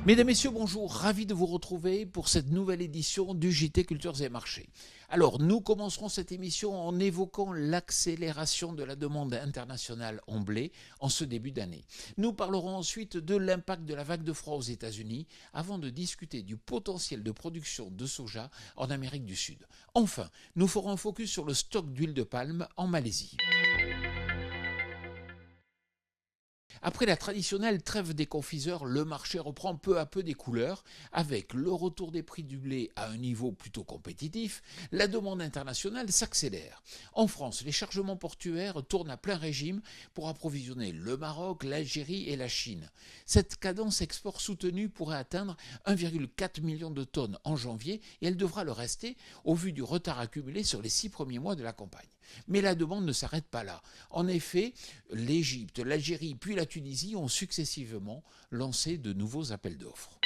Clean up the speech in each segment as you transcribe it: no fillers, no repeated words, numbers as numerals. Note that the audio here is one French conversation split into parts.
Mesdames, Messieurs, bonjour, ravi de vous retrouver pour cette nouvelle édition du JT Cultures et Marchés. Alors, nous commencerons cette émission en évoquant l'accélération de la demande internationale en blé en ce début d'année. Nous parlerons ensuite de l'impact de la vague de froid aux États-Unis avant de discuter du potentiel de production de soja en Amérique du Sud. Enfin, nous ferons un focus sur le stock d'huile de palme en Malaisie. Après la traditionnelle trêve des confiseurs, le marché reprend peu à peu des couleurs. Avec le retour des prix du blé à un niveau plutôt compétitif, la demande internationale s'accélère. En France, les chargements portuaires tournent à plein régime pour approvisionner le Maroc, l'Algérie et la Chine. Cette cadence export soutenue pourrait atteindre 1,4 million de tonnes en janvier et elle devra le rester au vu du retard accumulé sur les 6 premiers mois de la campagne. Mais la demande ne s'arrête pas là. En effet, l'Égypte, l'Algérie puis la Tunisie ont successivement lancé de nouveaux appels d'offres.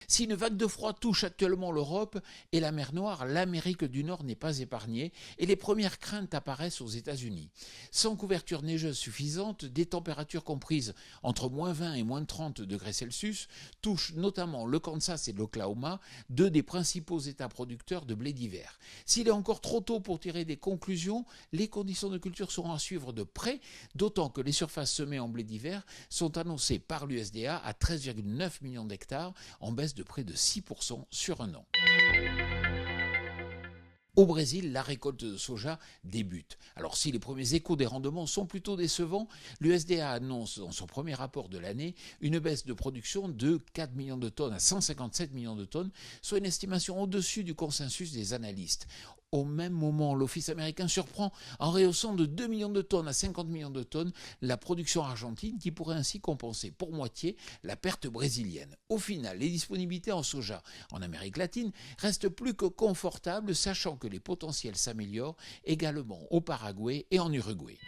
Si une vague de froid touche actuellement l'Europe et la mer Noire, l'Amérique du Nord n'est pas épargnée et les premières craintes apparaissent aux États-Unis. Sans couverture neigeuse suffisante, des températures comprises entre moins 20 et moins 30 degrés Celsius touchent notamment le Kansas et l'Oklahoma, deux des principaux États producteurs de blé d'hiver. S'il est encore trop tôt pour tirer des conclusions, les conditions de culture seront à suivre de près, d'autant que les surfaces semées en blé d'hiver sont annoncées par l'USDA à 13,9 millions d'hectares, en baisse de près de 6% sur un an. Au Brésil, la récolte de soja débute. Alors si les premiers échos des rendements sont plutôt décevants, l'USDA annonce dans son premier rapport de l'année une baisse de production de 4 millions de tonnes à 157 millions de tonnes, soit une estimation au-dessus du consensus des analystes. Au même moment, l'Office américain surprend en rehaussant de 2 millions de tonnes à 50 millions de tonnes la production argentine qui pourrait ainsi compenser pour moitié la perte brésilienne. Au final, les disponibilités en soja en Amérique latine restent plus que confortables, sachant que les potentiels s'améliorent également au Paraguay et en Uruguay.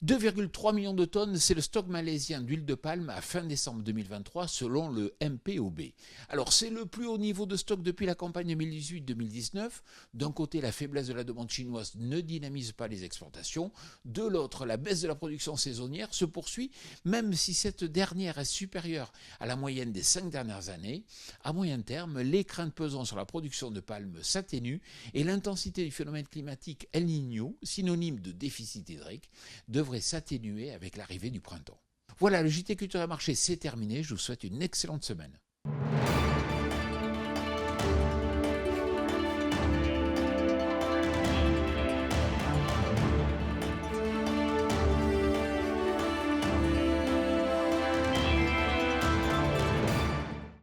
2,3 millions de tonnes, c'est le stock malaisien d'huile de palme à fin décembre 2023 selon le MPOB. Alors c'est le plus haut niveau de stock depuis la campagne 2018-2019. D'un côté, la faiblesse de la demande chinoise ne dynamise pas les exportations. De l'autre, la baisse de la production saisonnière se poursuit, même si cette dernière est supérieure à la moyenne des 5 dernières années. À moyen terme, les craintes pesant sur la production de palme s'atténuent et l'intensité du phénomène climatique El Niño, synonyme de déficit hydrique, devrait s'atténuer avec l'arrivée du printemps. Voilà, le JT Culture et Marché, c'est terminé. Je vous souhaite une excellente semaine.